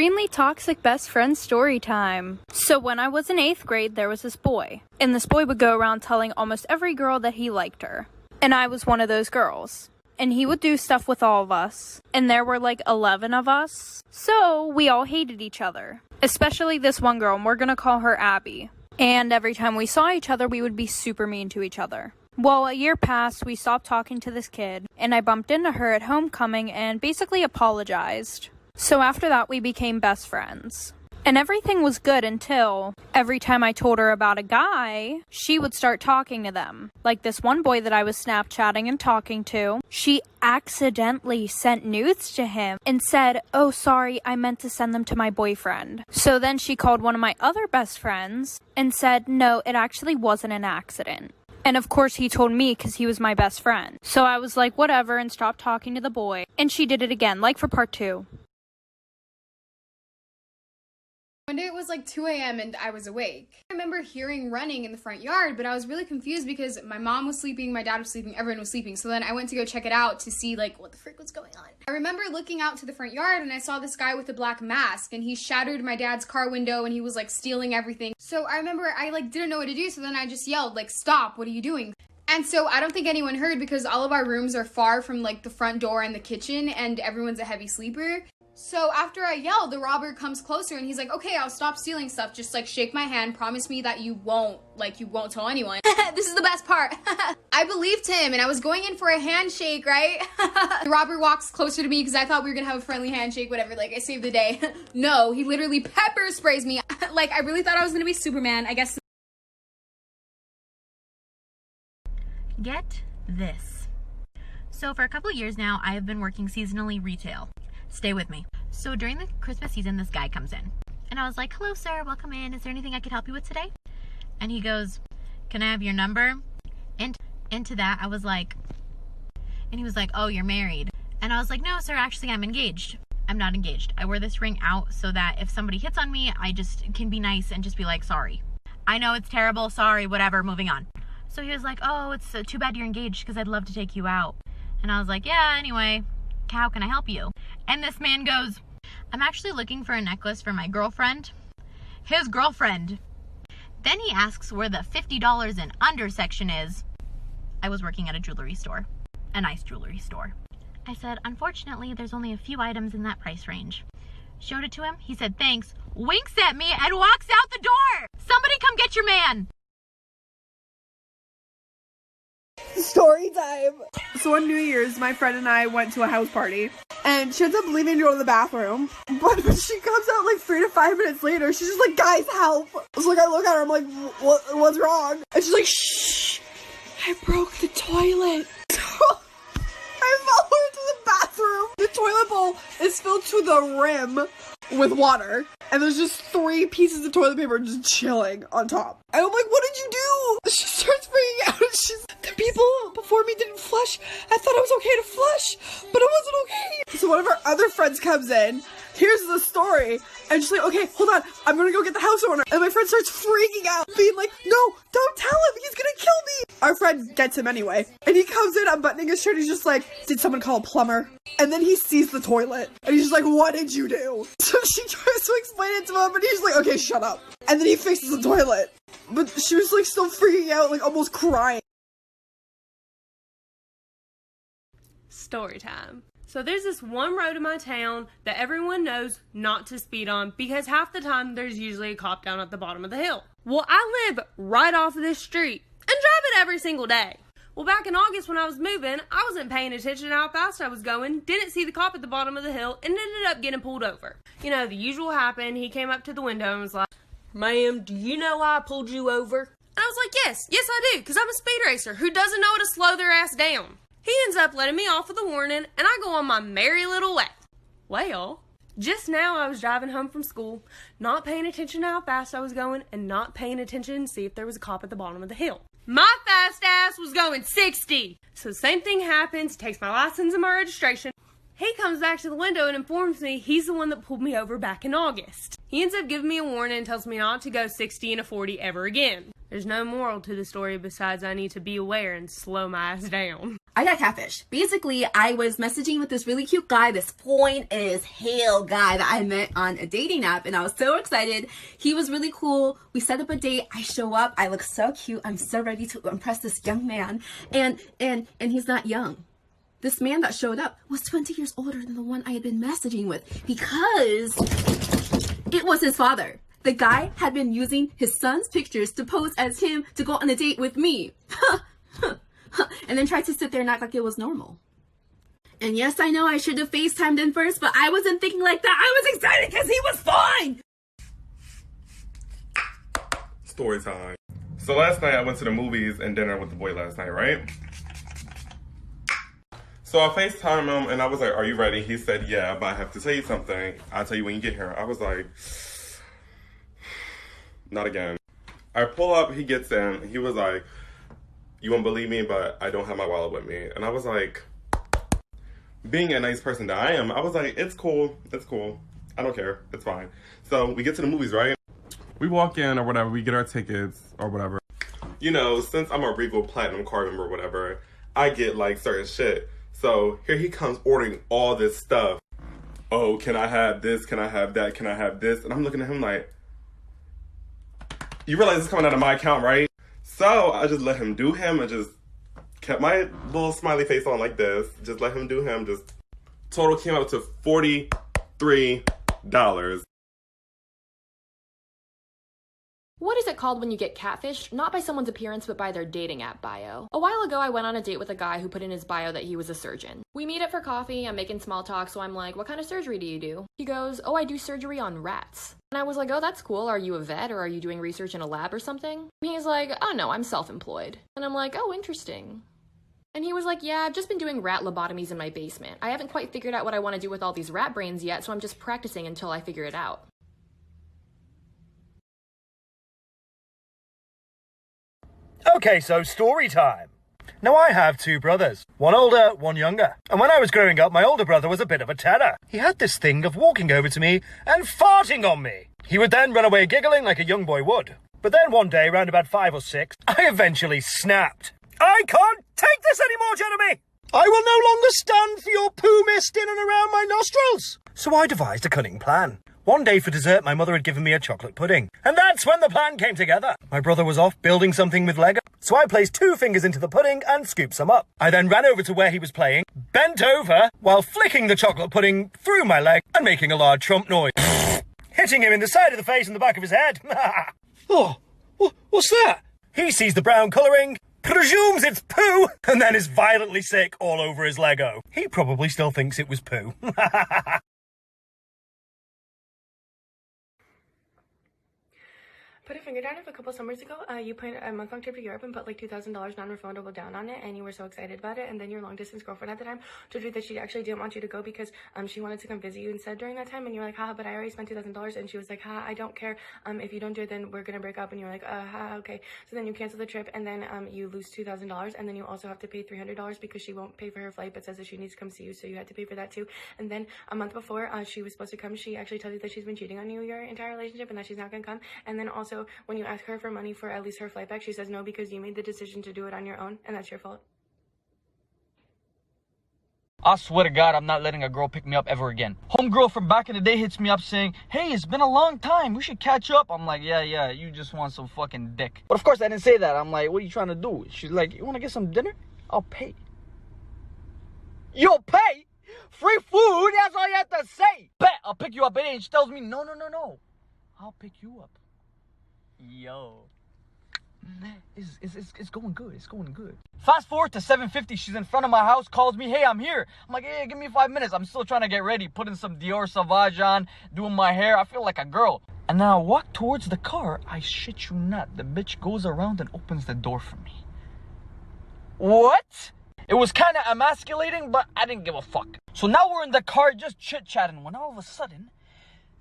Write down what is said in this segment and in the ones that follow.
Extremely toxic best friend story time. So when I was in 8th grade, there was this boy. And this boy would go around telling almost every girl that he liked her. And I was one of those girls. And he would do stuff with all of us. And there were like 11 of us. So we all hated each other. Especially this one girl, and we're gonna call her Abby. And every time we saw each other, we would be super mean to each other. Well, a year passed, we stopped talking to this kid, and I bumped into her at homecoming and basically apologized. So after that, we became best friends. And everything was good until every time I told her about a guy, she would start talking to them. Like this one boy that I was Snapchatting and talking to, she accidentally sent nudes to him and said, "Oh, sorry, I meant to send them to my boyfriend." So then she called one of my other best friends and said, "No, it actually wasn't an accident." And of course he told me because he was my best friend. So I was like, whatever, and stopped talking to the boy. And she did it again, like for part 2. One day it was like 2 a.m. and I was awake. I remember hearing running in the front yard, but I was really confused because my mom was sleeping, my dad was sleeping, everyone was sleeping. So then I went to go check it out to see like what the frick was going on. I remember looking out to the front yard and I saw this guy with a black mask and he shattered my dad's car window and he was like stealing everything. So I remember I like didn't know what to do. So then I just yelled like, "Stop, what are you doing?" And so I don't think anyone heard because all of our rooms are far from like the front door and the kitchen and everyone's a heavy sleeper. So after I yelled, the robber comes closer and he's like, "Okay, I'll stop stealing stuff. Just like shake my hand. Promise me that you won't tell anyone." This is the best part. I believed him and I was going in for a handshake, right? The robber walks closer to me because I thought we were gonna have a friendly handshake, whatever, like I saved the day. No, he literally pepper sprays me. Like I really thought I was gonna be Superman, I guess. Get this. So for a couple of years now, I have been working seasonally retail. Stay with me. So during the Christmas season, this guy comes in. And I was like, "Hello, sir. Welcome in. Is there anything I could help you with today?" And he goes, "Can I have your number?" And into that, I was like, and he was like, "Oh, you're married." And I was like, "No, sir. Actually, I'm engaged." I'm not engaged. I wear this ring out so that if somebody hits on me, I just can be nice and just be like, "Sorry. I know it's terrible. Sorry, whatever. Moving on." So he was like, "Oh, it's too bad you're engaged because I'd love to take you out." And I was like, "Yeah, anyway, how can I help you?" And this man goes, "I'm actually looking for a necklace for my girlfriend." His girlfriend. Then he asks where the $50 and under section is. I was working at a jewelry store. A nice jewelry store. I said, "Unfortunately, there's only a few items in that price range." Showed it to him. He said, "Thanks," winks at me, and walks out the door. Somebody come get your man. Story time. So on New Year's, my friend and I went to a house party, and she ends up leaving to go to the bathroom. But when she comes out like 3 to 5 minutes later, she's just like, "Guys, help!" So like I look at her, I'm like, "What's wrong?" And she's like, "Shh, I broke the toilet." I follow her to the bathroom. The toilet bowl is filled to the rim with water, and there's just 3 pieces of toilet paper just chilling on top. And I'm like, "What did you do?" She starts freaking out. "The people before me didn't flush. I thought it was okay to flush, but it wasn't okay." So one of our other friends comes in, hears the story, and she's like, "Okay, hold on, I'm gonna go get the house owner." And my friend starts freaking out, being like, "No, don't tell him, he's gonna kill me." Our friend gets him anyway, and he comes in unbuttoning his shirt. He's just like, "Did someone call a plumber?" And then he sees the toilet, and he's just like, "What did you do?" So she tries to explain it to him, and he's like, "Okay, shut up." And then he fixes the toilet. But she was like still freaking out, like almost crying. Story time. So there's this one road in my town that everyone knows not to speed on because half the time there's usually a cop down at the bottom of the hill. Well, I live right off of this street and drive it every single day. Well, back in August when I was moving, I wasn't paying attention to how fast I was going, didn't see the cop at the bottom of the hill, and ended up getting pulled over. You know, the usual happened. He came up to the window and was like, "Ma'am, do you know why I pulled you over?" And I was like, yes I do, because I'm a speed racer who doesn't know how to slow their ass down. He ends up letting me off with a warning, and I go on my merry little way. Well, just now I was driving home from school, not paying attention to how fast I was going, and not paying attention to see if there was a cop at the bottom of the hill. My fast ass was going 60. So the same thing happens, takes my license and my registration. He comes back to the window and informs me he's the one that pulled me over back in August. He ends up giving me a warning and tells me not to go 60 and a 40 ever again. There's no moral to the story besides I need to be aware and slow my ass down. I got catfished. Basically, I was messaging with this really cute guy, this fine as hell guy that I met on a dating app, and I was so excited. He was really cool. We set up a date. I show up. I look so cute. I'm so ready to impress this young man, and he's not young. This man that showed up was 20 years older than the one I had been messaging with because it was his father. The guy had been using his son's pictures to pose as him to go on a date with me. And then tried to sit there and act like it was normal. And yes, I know I should have FaceTimed him first, but I wasn't thinking like that. I was excited because he was fine. Story time. So last night I went to the movies and dinner with the boy last night, right? So I FaceTimed him and I was like, are you ready? He said, yeah, but I have to tell you something. I'll tell you when you get here. I was like, not again. I pull up, he gets in, he was like, you won't believe me, but I don't have my wallet with me. And I was like, being a nice person that I am, I was like, it's cool, I don't care, it's fine. So we get to the movies, right? We walk in or whatever, we get our tickets or whatever. You know, since I'm a Regal Platinum card member or whatever, I get like certain shit. So here he comes ordering all this stuff. Oh, can I have this? Can I have that? Can I have this? And I'm looking at him like, you realize it's coming out of my account, right? So I just let him do him and just kept my little smiley face on like this. Just let him do him. Just total came out to $43. What is it called when you get catfished? Not by someone's appearance, but by their dating app bio. A while ago, I went on a date with a guy who put in his bio that he was a surgeon. We meet up for coffee, I'm making small talk, so I'm like, what kind of surgery do you do? He goes, oh, I do surgery on rats. And I was like, oh, that's cool. Are you a vet or are you doing research in a lab or something? And he's like, oh no, I'm self-employed. And I'm like, oh, interesting. And he was like, yeah, I've just been doing rat lobotomies in my basement. I haven't quite figured out what I want to do with all these rat brains yet, so I'm just practicing until I figure it out. Okay, so story time. Now I have two brothers, one older, one younger. And when I was growing up, my older brother was a bit of a terror. He had this thing of walking over to me and farting on me. He would then run away giggling like a young boy would. But then one day, around about 5 or 6, I eventually snapped. I can't take this anymore, Jeremy! I will no longer stand for your poo mist in and around my nostrils. So I devised a cunning plan. One day for dessert, my mother had given me a chocolate pudding. And that's when the plan came together. My brother was off building something with Lego. So I placed 2 fingers into the pudding and scooped some up. I then ran over to where he was playing, bent over, while flicking the chocolate pudding through my leg and making a loud Trump noise. Hitting him in the side of the face and the back of his head. Oh, what's that? He sees the brown colouring, presumes it's poo, and then is violently sick all over his Lego. He probably still thinks it was poo. Put a finger down if a couple summers ago, you planned a month-long trip to Europe and put like $2,000 non-refundable down on it, and you were so excited about it, and then your long-distance girlfriend at the time told you that she actually didn't want you to go because she wanted to come visit you instead during that time, and you were like, haha, but I already spent $2,000, and she was like, haha, I don't care, if you don't do it, then we're gonna break up, and you're like, haha, okay. So then you cancel the trip, and then you lose $2,000, and then you also have to pay $300 because she won't pay for her flight, but says that she needs to come see you, so you had to pay for that too. And then a month before she was supposed to come, she actually tells you that she's been cheating on you your entire relationship, and that she's not gonna come. And then also, when you ask her for money for at least her flight back, she says no because you made the decision to do it on your own, and that's your fault. I swear to God, I'm not letting a girl pick me up ever again. Homegirl from back in the day hits me up saying, hey, it's been a long time, we should catch up. I'm like, yeah, you just want some fucking dick. But of course I didn't say that. I'm like, what are you trying to do? She's like, you want to get some dinner? I'll pay. You'll pay? Free food? That's all you have to say. Bet, I'll pick you up. And she tells me, no. I'll pick you up. Yo. It's going good. It's going good. Fast forward to 7:50. She's in front of my house, calls me, hey, I'm here. I'm like, hey, give me 5 minutes. I'm still trying to get ready, putting some Dior Sauvage on, doing my hair. I feel like a girl. And then I walk towards the car. I shit you not. The bitch goes around and opens the door for me. What? It was kind of emasculating, but I didn't give a fuck. So now we're in the car just chit-chatting when all of a sudden,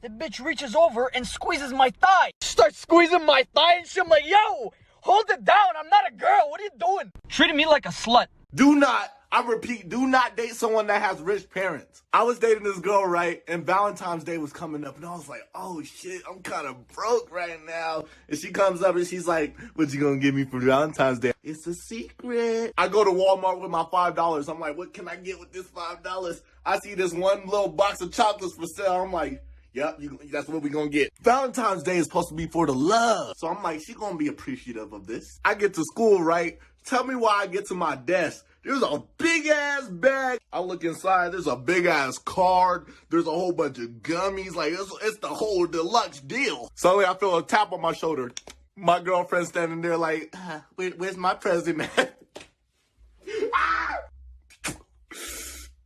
the bitch reaches over and squeezes my thigh. Starts squeezing my thigh and shit. I'm like, yo, hold it down. I'm not a girl. What are you doing? Treating me like a slut. Do not I repeat, do not date someone that has rich parents. I was dating this girl, right? And Valentine's Day was coming up. And I was like, oh, shit, I'm kind of broke right now. And she comes up and she's like, what you gonna give me for Valentine's Day? It's a secret. I go to Walmart with my $5. I'm like, what can I get with this $5? I see this one little box of chocolates for sale. I'm like, yep, that's what we're gonna get. Valentine's Day is supposed to be for the love. So I'm like, she gonna be appreciative of this. I get to school, right? Tell me why I get to my desk. There's a big ass bag. I look inside, there's a big ass card. There's a whole bunch of gummies. Like, it's the whole deluxe deal. Suddenly I feel a tap on my shoulder. My girlfriend standing there like, where's my present at?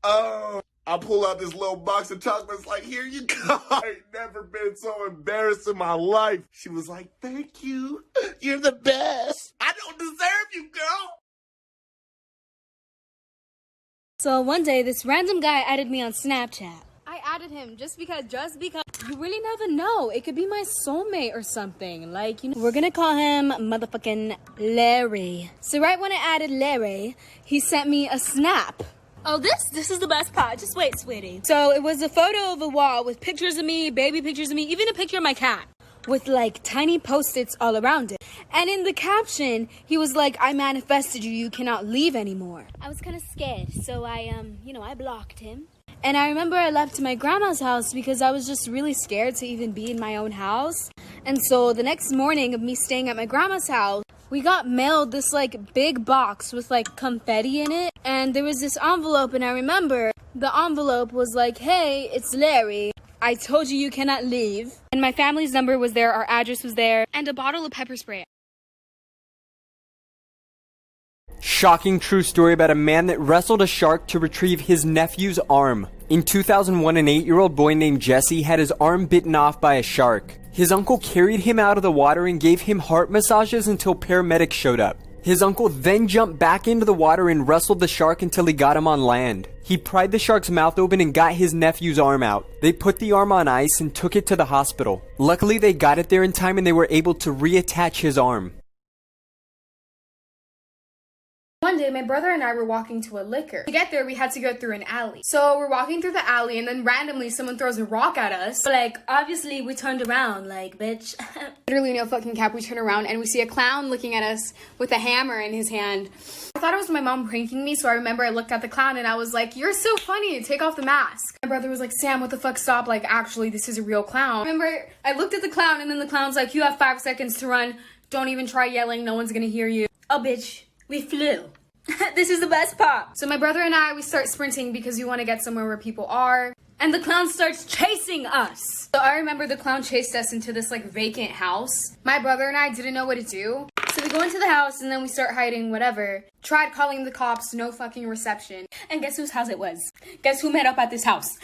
I pull out this little box of chocolates like, here you go. I ain't never been so embarrassed in my life. She was like, thank you. You're the best. I don't deserve you, girl. So one day, this random guy added me on Snapchat. I added him just because you really never know. It could be my soulmate or something. Like, you know. We're gonna call him motherfucking Larry. So right when I added Larry, he sent me a snap. Oh, this is the best part. Just wait, sweetie. So it was a photo of a wall with pictures of me, baby pictures of me, even a picture of my cat, with like tiny post-its all around it. And in the caption, he was like, I manifested you, you cannot leave anymore. I was kind of scared, so I blocked him. And I remember I left to my grandma's house because I was just really scared to even be in my own house. And so the next morning of me staying at my grandma's house, we got mailed this like big box with like confetti in it. And there was this envelope, and I remember the envelope was like, hey, it's Larry. I told you cannot leave. And my family's number was there, our address was there, and a bottle of pepper spray. Shocking true story about a man that wrestled a shark to retrieve his nephew's arm. In 2001, an 8-year-old boy named Jesse had his arm bitten off by a shark. His uncle carried him out of the water and gave him heart massages until paramedics showed up. His uncle then jumped back into the water and wrestled the shark until he got him on land. He pried the shark's mouth open and got his nephew's arm out. They put the arm on ice and took it to the hospital. Luckily, they got it there in time and they were able to reattach his arm. One day, my brother and I were walking to a liquor. To get there, we had to go through an alley. So we're walking through the alley, and then randomly someone throws a rock at us. Like, obviously, we turned around, like, bitch. Literally no fucking cap, we turn around, and we see a clown looking at us with a hammer in his hand. I thought it was my mom pranking me, so I remember I looked at the clown, and I was like, you're so funny, take off the mask. My brother was like, Sam, what the fuck, stop, like, actually, this is a real clown. I remember I looked at the clown, and then the clown's like, you have 5 seconds to run. Don't even try yelling, no one's gonna hear you. Oh, bitch, we flew. This is the best part. So my brother and I, we start sprinting because we want to get somewhere where people are. And the clown starts chasing us. So I remember the clown chased us into this like vacant house. My brother and I didn't know what to do. So we go into the house and then we start hiding, whatever. Tried calling the cops, no fucking reception. And guess whose house it was? Guess who met up at this house?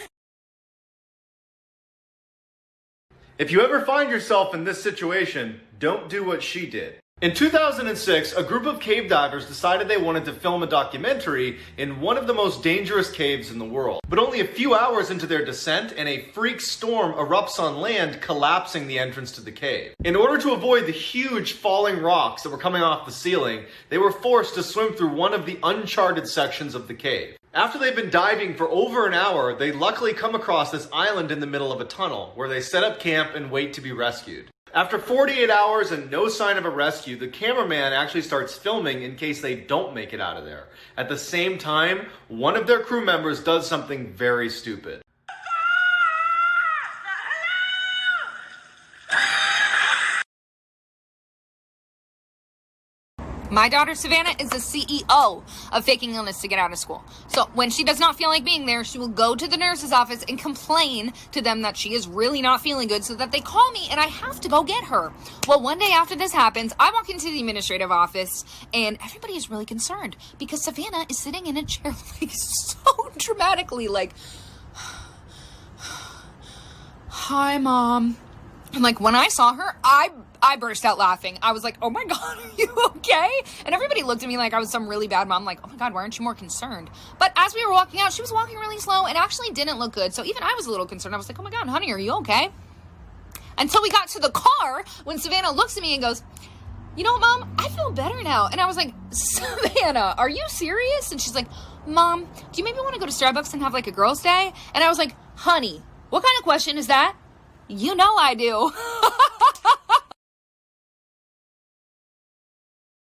If you ever find yourself in this situation, don't do what she did. In 2006, a group of cave divers decided they wanted to film a documentary in one of the most dangerous caves in the world. But only a few hours into their descent, and a freak storm erupts on land, collapsing the entrance to the cave. In order to avoid the huge falling rocks that were coming off the ceiling, they were forced to swim through one of the uncharted sections of the cave. After they've been diving for over an hour, they luckily come across this island in the middle of a tunnel, where they set up camp and wait to be rescued. After 48 hours and no sign of a rescue, the cameraman actually starts filming in case they don't make it out of there. At the same time, one of their crew members does something very stupid. My daughter Savannah is the CEO of faking illness to get out of school. So when she does not feel like being there, she will go to the nurse's office and complain to them that she is really not feeling good so that they call me and I have to go get her. Well, one day after this happens, I walk into the administrative office and everybody is really concerned because Savannah is sitting in a chair like so dramatically like, hi, Mom. And like when I saw her, I burst out laughing. I was like, oh my God, are you okay? And everybody looked at me like I was some really bad mom. Like, oh my God, why aren't you more concerned? But as we were walking out, she was walking really slow and actually didn't look good. So even I was a little concerned. I was like, oh my God, honey, are you okay? Until we got to the car when Savannah looks at me and goes, you know what, Mom? I feel better now. And I was like, Savannah, are you serious? And she's like, Mom, do you maybe want to go to Starbucks and have like a girls' day? And I was like, honey, what kind of question is that? You know I do.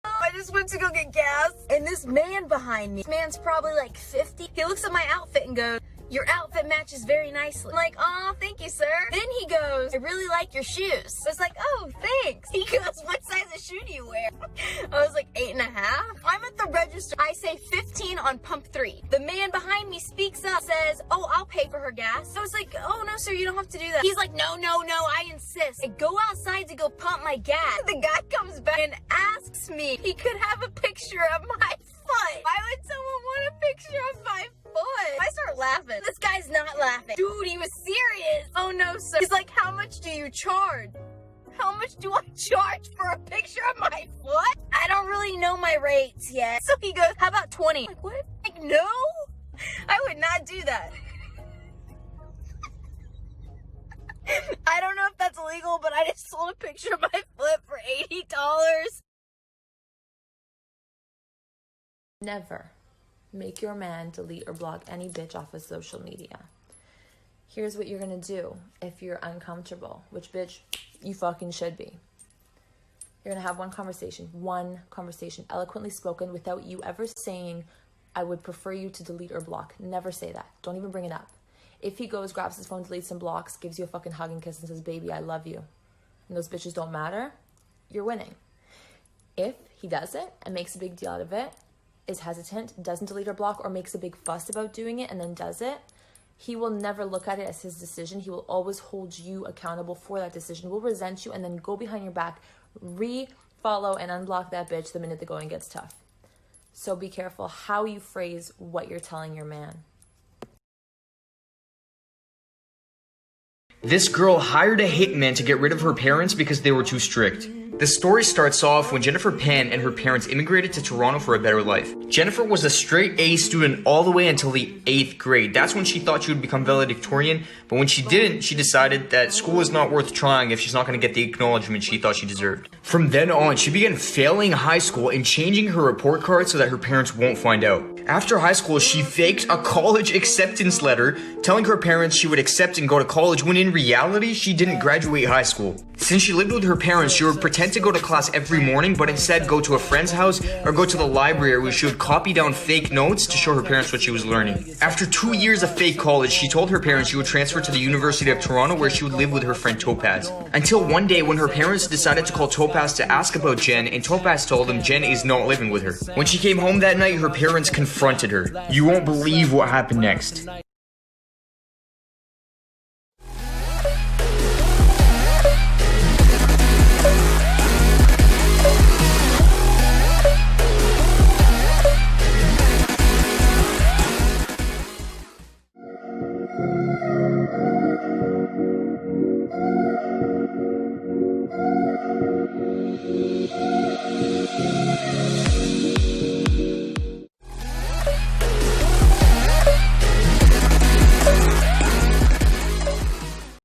I just went to go get gas, and this man behind me, this man's probably like 50. He looks at my outfit and goes, your outfit matches very nicely. I'm like, oh, thank you, sir. Then he goes, I really like your shoes. I was like, oh, thanks. He goes, what size of shoe do you wear? I was like, 8.5. I'm at the register. I say 15 on pump 3. The man behind me speaks up, says, oh, I'll pay for her gas. I was like, oh, no, sir, you don't have to do that. He's like, no, I insist. I go outside to go pump my gas. The guy comes back and asks me if he could have a picture of my foot. Why would someone want a picture of my foot? I start laughing. This guy's not laughing. Dude, he was serious. Oh no, sir. He's like, how much do you charge? How much do I charge for a picture of my foot? I don't really know my rates yet. So he goes, how about 20? I'm like, what? Like, no, I would not do that. I don't know if that's illegal, but I just sold a picture of my foot for $80. Never make your man delete or block any bitch off of social media. Here's what you're gonna do if you're uncomfortable, which bitch you fucking should be. You're gonna have one conversation, eloquently spoken, without you ever saying, I would prefer you to delete or block. Never say that. Don't even bring it up. If he goes, grabs his phone, deletes and blocks, gives you a fucking hug and kiss and says, baby, I love you, and those bitches don't matter, you're winning. If he does it and makes a big deal out of it, is hesitant, doesn't delete or block, or makes a big fuss about doing it and then does it, he will never look at it as his decision. He will always hold you accountable for that decision, will resent you, and then go behind your back, re-follow and unblock that bitch the minute the going gets tough. So be careful how you phrase what you're telling your man. This girl hired a hitman to get rid of her parents because they were too strict. The story starts off when Jennifer Pan and her parents immigrated to Toronto for a better life. Jennifer was a straight A student all the way until the 8th grade. That's when she thought she would become valedictorian, but when she didn't, she decided that school is not worth trying if she's not going to get the acknowledgement she thought she deserved. From then on, she began failing high school and changing her report card so that her parents won't find out. After high school, she faked a college acceptance letter, telling her parents she would accept and go to college, when in reality, she didn't graduate high school. Since she lived with her parents, she would pretend to go to class every morning, but instead go to a friend's house or go to the library where she would copy down fake notes to show her parents what she was learning. After 2 years of fake college, she told her parents she would transfer to the University of Toronto where she would live with her friend Topaz. Until one day when her parents decided to call Topaz to ask about Jen, and Topaz told them Jen is not living with her. When she came home that night, her parents confronted her. You won't believe what happened next.